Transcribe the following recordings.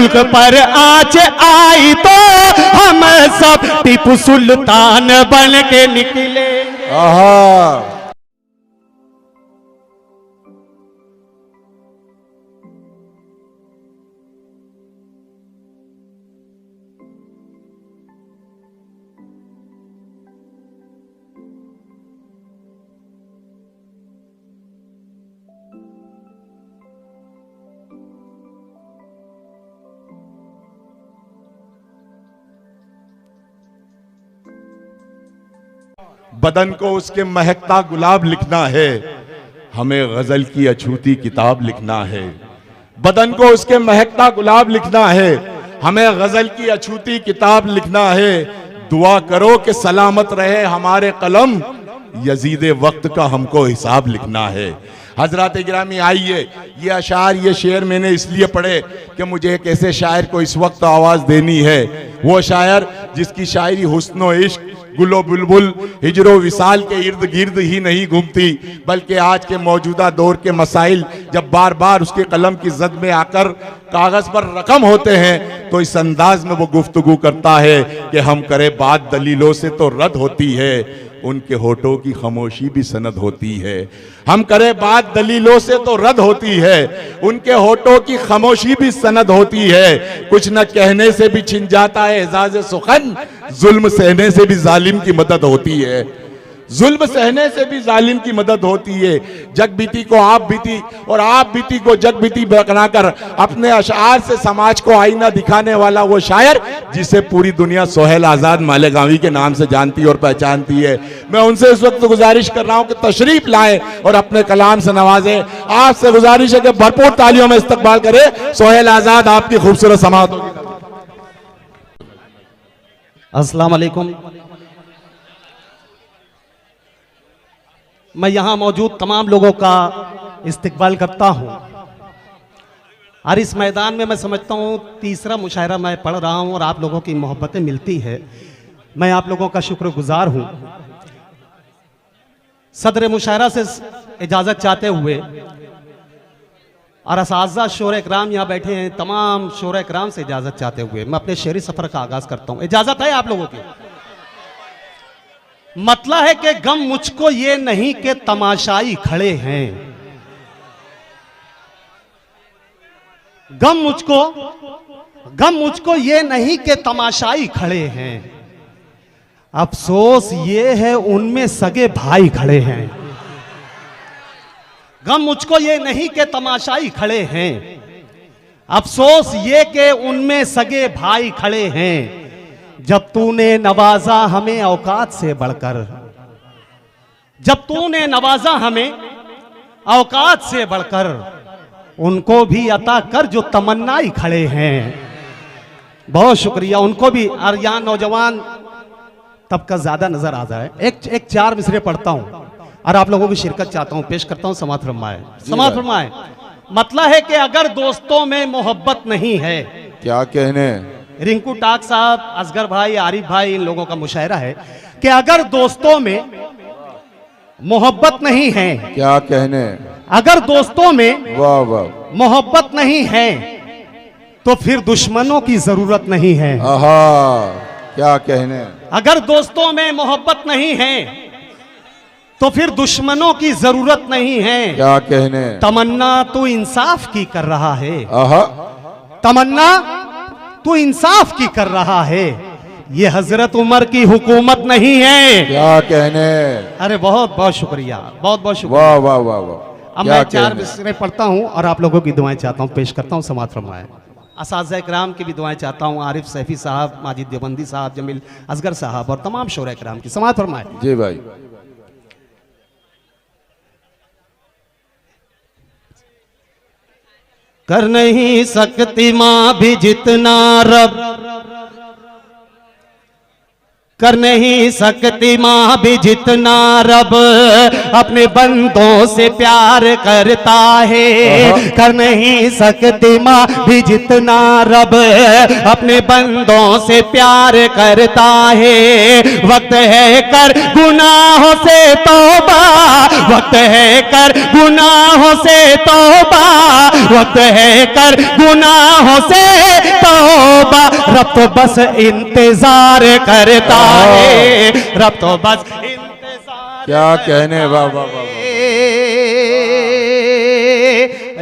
मुल्क पर आँच आई तो हम सब टीपू सुल्तान बन के निकले। आहा। बदन को उसके महकता गुलाब लिखना है, हमें गजल की अछूती किताब लिखना है। बदन को उसके महकता गुलाब लिखना है, हमें गजल की अछूती किताब लिखना है। दुआ करो कि सलामत रहे हमारे कलम, यजीद वक्त का हमको हिसाब लिखना है। हजरात गिरामी आइए, ये अशार ये शेर मैंने इसलिए पढ़े कि मुझे एक ऐसे शायर को इस वक्त आवाज देनी है। वो शायर जिसकी शायरी हुस्न इश्क गुलो बुलबुल हिजरो विसाल के इर्द गिर्द ही नहीं घूमती, बल्कि आज के मौजूदा दौर के मसाइल जब बार बार उसके कलम की जद में आकर कागज पर रकम होते हैं तो इस अंदाज में वो गुफ्तगू करता है कि हम करे बात दलीलों से तो रद्द होती है, उनके होठों की खामोशी भी सनद होती है। हम करे बात दलीलों से तो रद्द होती है, उनके होठों की खामोशी भी सनद होती है। कुछ न कहने से भी छिन जाता है एजाज़ सुखन, जुल्म सहने से भी जालिम की मदद होती है। जुल्म सहने से भी जालिम की मदद होती है। जग बीती को आप बीती और आप बीती को जग बीती बनाकर अपने अशार से समाज को आईना दिखाने वाला वो शायर जिसे पूरी दुनिया सोहेल आजाद मालेगांवी के नाम से जानती और पहचानती है। मैं उनसे इस वक्त गुजारिश कर रहा हूं कि तशरीफ लाएं और अपने कलाम से नवाजें। आपसे गुजारिश है कि भरपूर तालियों में इस्तकबाल करें। सोहेल आजाद, आपकी खूबसूरत समाअत होगी। अस्सलाम वालेकुम। मैं यहाँ मौजूद तमाम लोगों का इस्तकबाल करता हूँ और इस मैदान में मैं समझता हूँ तीसरा मुशायरा मैं पढ़ रहा हूँ और आप लोगों की मोहब्बतें मिलती है। मैं आप लोगों का शुक्रगुजार हूँ। सदर मुशायरा से इजाज़त चाहते हुए और असाज़ा शोर इकराम यहाँ बैठे हैं, तमाम शोर इकराम से इजाज़त चाहते हुए मैं अपने शेरी सफ़र का आगाज़ करता हूँ। इजाज़त है आप लोगों की? मतलब है कि गम मुझको ये नहीं कि तमाशाई खड़े हैं, गम मुझको ये नहीं कि तमाशाई खड़े हैं, अफसोस ये है उनमें सगे भाई खड़े हैं। गम मुझको ये नहीं कि तमाशाई खड़े हैं, अफसोस ये कि उनमें सगे भाई खड़े हैं। जब तूने नवाजा हमें औकात से बढ़कर, जब तूने नवाजा हमें औकात से बढ़कर, उनको भी अता कर जो तमन्नाई खड़े हैं। बहुत शुक्रिया उनको भी। और यहाँ नौजवान तबका ज्यादा नजर आ जाए। एक चार मिसरे पढ़ता हूँ और आप लोगों की शिरकत चाहता हूँ, पेश करता हूँ। समाअत फरमाए, समाअत फरमाए। मतलब है कि अगर दोस्तों में मोहब्बत नहीं है, क्या कहने, रिंकू टाक साहब, असगर भाई, आरिफ भाई, इन लोगों का मुशायरा है कि अगर दोस्तों में मोहब्बत नहीं है, क्या कहने, अगर दोस्तों में वाह वाह मोहब्बत नहीं है तो फिर दुश्मनों की जरूरत नहीं है। आहा, क्या कहने, अगर दोस्तों में मोहब्बत नहीं है तो फिर दुश्मनों की जरूरत नहीं है। क्या कहने, तमन्ना तू इंसाफ की कर रहा है, आहा, तमन्ना तू इंसाफ की कर रहा है, ये हजरत उमर की हुकूमत नहीं है। क्या कहने। अरे बहुत बहुत शुक्रिया, बहुत बहुत शुक्रिया। वाह वाह वाह वाह। अब मैं चार मिसरे पढ़ता हूँ और आप लोगों की दुआएं चाहता हूँ, पेश करता हूँ। समाअत फरमाए। असाज़ा इकराम की भी दुआएं चाहता हूँ, आरिफ सैफी साहब, माजिद देवबंदी साहब, जमील असगर साहब और तमाम शोरा इकराम की। समाअत फरमाए। जी भाई। कर नहीं सकती माँ भी जितना रब, कर नहीं सकती माँ भी जितना रब अपने बंदों से प्यार करता है। कर नहीं सकती माँ भी जितना रब अपने बंदों से प्यार करता है। वक्त है कर गुनाहों से तौबा, वक्त है कर गुनाहों से तौबा, वक्त है कर गुनाहों से तौबा, रब तो बस इंतजार करता है, रब तो बस इंतजार। क्या कहने, वाह वाह वाह।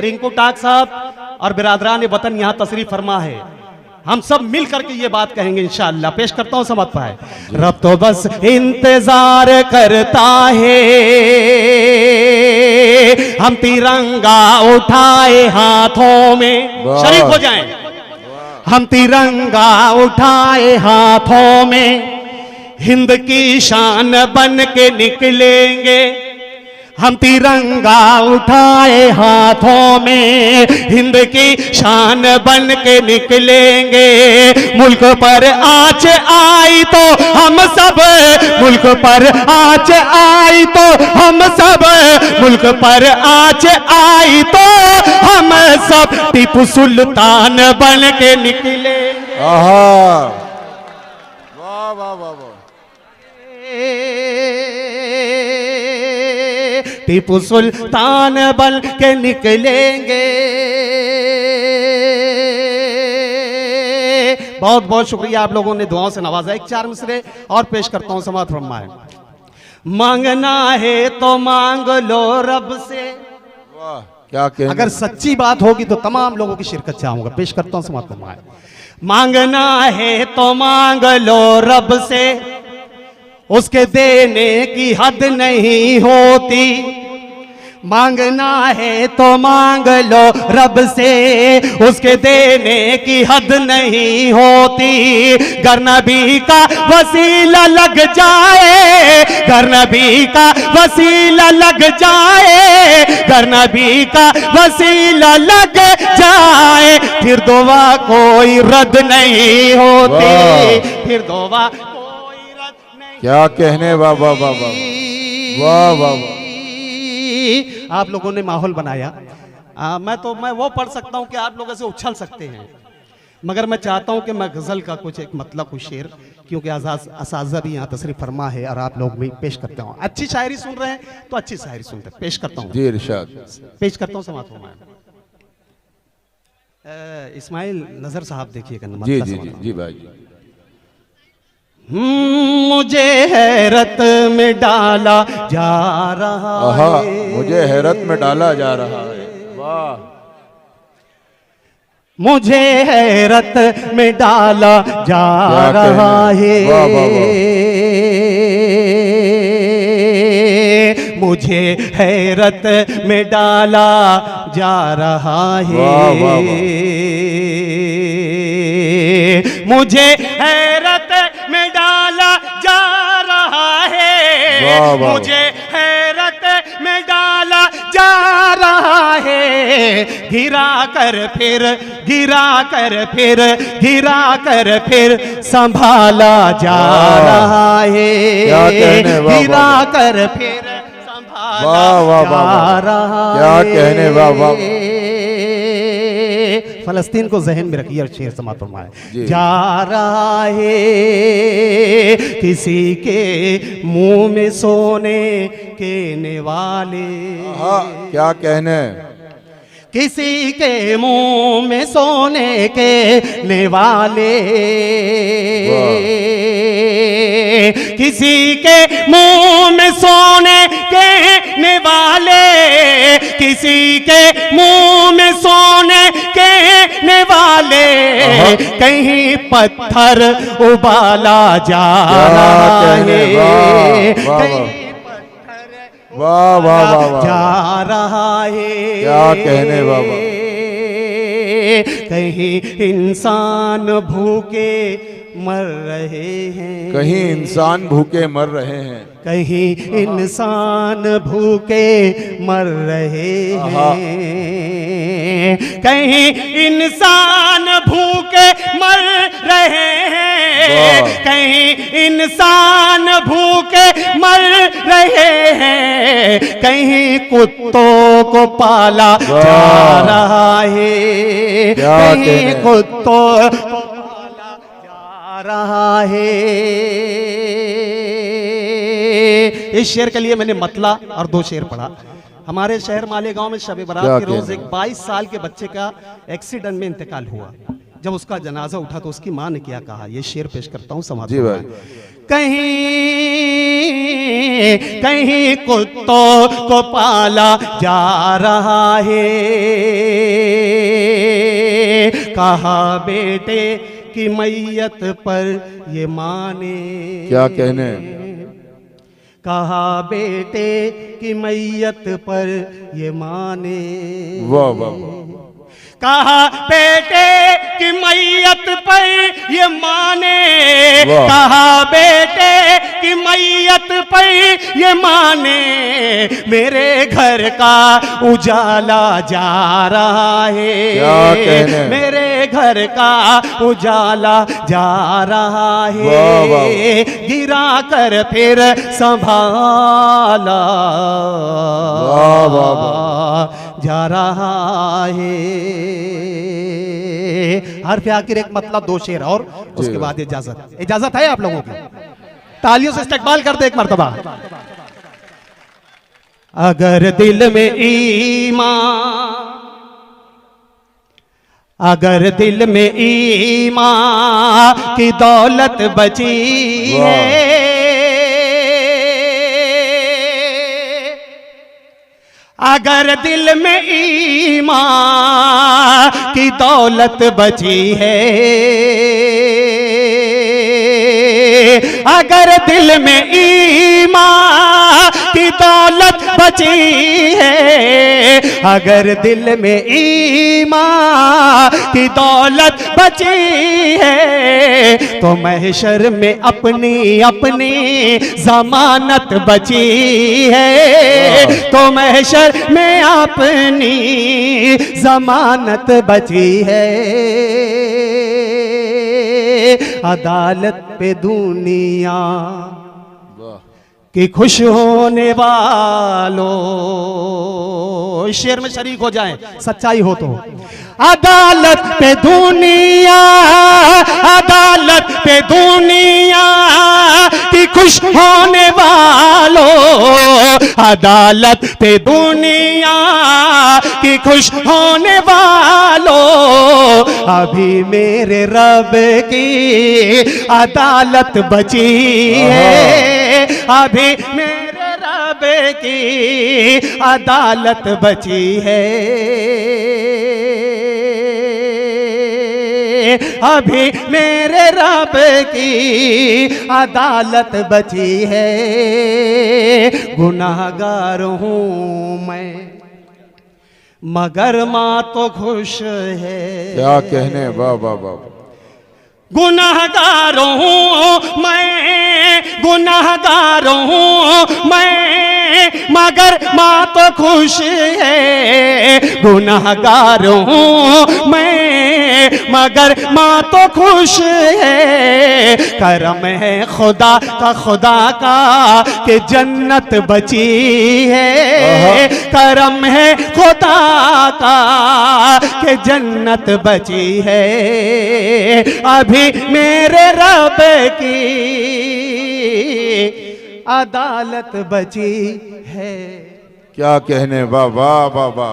रिंकू टाक साहब और बिरादरान वतन यहाँ तशरीफ फरमा है, हम सब मिल करके ये बात कहेंगे इंशाअल्लाह। पेश करता हूं समझ पाए। रब तो बस इंतजार करता है, हम तिरंगा उठाए हाथों में, शरीक हो जाएं। हम तिरंगा उठाए हाथों में, हिंद की शान बन के निकलेंगे। हम तिरंगा उठाए हाथों में, हिंद की शान बन के निकलेंगे। मुल्क पर आँच आई तो हम सब, मुल्क पर आँच आई तो हम सब, मुल्क पर आँच आई तो हम सब टीपू सुल्तान बन के निकलेंगे। आहा, वाह वाह वाह वाह। टीपू सुल्तान बन के निकलेंगे। बहुत बहुत शुक्रिया, आप लोगों ने दुआओं से नवाजा। एक चार मिसरे और पेश करता हूं, समात फरमाए। मांगना है तो मांग लो रब से। वाह, क्या कहने। अगर सच्ची बात होगी तो तमाम लोगों की शिरकत चाहूंगा। पेश करता हूं, समात फरमाए। मांगना है तो मांग लो रब से, उसके देने की हद नहीं होती। मांगना है तो मांग लो रब से, उसके देने की हद नहीं होती। गर नबी का वसीला लग जाए, गर नबी का वसीला लग जाए, गर नबी का वसीला लग जाए, फिर दुआ कोई रद्द नहीं होती, फिर दुआ क्या कहने, वाह वाह वाह वाह वाह वाह वाह। आप लोगों ने माहौल बनाया। मैं वो पढ़ सकता हूं कि आप लोग ऐसे उछल सकते हैं, मगर मैं चाहता हूं कि मैं गजल का कुछ एक मतलब कुछ शेर, क्योंकि असाज़ा भी यहाँ तशरीफ फरमा है और आप लोग भी पेश करते हो। अच्छी शायरी सुन रहे हैं तो अच्छी शायरी सुनते हैं। पेश करता हूँ जी इरशाद, पेश करता हूँ समात फरमाए। इस्माइल नजर साहब देखिएगा। जी जी जी जी भाई जी। मुझे हैरत में डाला जा रहा है, मुझे हैरत में डाला जा रहा है। वाह, मुझे हैरत में डाला जा रहा है। वाह वाह वाह। मुझे हैरत में डाला जा रहा है। वाह वाह वाह। मुझे हैरत में डाला जा रहा है। वाह वाह। मुझे हैरत में डाला जा रहा है। गिरा कर फिर, गिरा कर फिर, गिरा कर फिर संभाला जा रहा है। गिरा कर फिर संभाला जा रहा है। क्या कहने, वाह वाह। फलस्तीन को जहन में रखिए और शेर समात फरमाए। जा रहा है किसी के मुंह में सोने के निवाले। क्या कहने, किसी के मुंह में सोने के निवाले। किसी के मुंह में सोने के निवाले, किसी के मुंह में सोने के निवाले। कहीं पत्थर उबाला जा रहा है, वाह वाह वाह जा रहा है। क्या कहने, वाह वाह। कहीं इंसान भूखे मर रहे हैं, कहीं इंसान भूखे मर रहे हैं, कहीं इंसान भूखे मर रहे हैं। कहीं इंसान भूखे मर रहे हैं, कहीं इंसान भूखे मर रहे हैं। कहीं कुत्तों को पाला जा रहा है, कहीं कुत्तों को पाला जा रहा है। इस शेर के लिए मैंने मतला और 2 शेर पढ़ा। हमारे शहर मालेगांव में शब बारात के रोज एक 22 साल के बच्चे का एक्सीडेंट में इंतकाल हुआ। जब उसका जनाजा उठा तो उसकी माँ ने क्या कहा, ये शेर पेश करता हूं समाज जी भाई। कहीं कहीं कुत्तों को पाला जा रहा है, कहा बेटे की मैयत पर ये माने, क्या कहने, कहा बेटे की मैयत पर ये माने, वाह वाह वाह, कहा बेटे की मैयत पर ये माने, वाह। कहा बेटे की मैयत पर ये माने, मेरे घर का उजाला जा रहा है, क्या कहने, मेरे घर का उजाला जा रहा है, वाह, वाह। गिरा कर फिर संभाला वाह, वाह, वाह। जा रहा है। हर्फ आखिर एक मतलब, दो शेर और उसके बाद इजाजत। इजाजत है आप लोगों की? तालियों से इस्तकबाल कर दे एक मर्तबा। अगर दिल में ईमान, अगर दिल में ईमान की दौलत बची है, अगर दिल में ईमान की दौलत बची है, अगर दिल में ईमान की दौलत बची है, अगर दिल में ईमान की दौलत बची है, तो महशर में अपनी अपनी जमानत बची है, तो महशर में अपनी जमानत बची है। अदालत पे दुनिया कि खुश होने वालों, शेर में शरीक हो जाएं, सच्चाई हो तो। अदालत पे दुनिया, अदालत पे दुनिया कि खुश होने वालों, अदालत पे दुनिया कि खुश होने वालों, अभी मेरे रब की अदालत बची है, अभी मेरे रब की अदालत बची है, अभी मेरे रब की अदालत बची है। गुनाहगार हूँ मैं मगर माँ तो खुश है, क्या कहने, वाह वाह वाह, गुनाहगार हूँ मैं, गुनाहगार हूँ मैं मगर माँ तो खुश है, गुनाहगार हूँ मैं मगर माँ तो खुश है। करम है खुदा का कि जन्नत बची है, करम है खुदा का कि जन्नत बची है, अभी मेरे रब की अदालत बची है। क्या कहने, वाह वाह वाह वाह।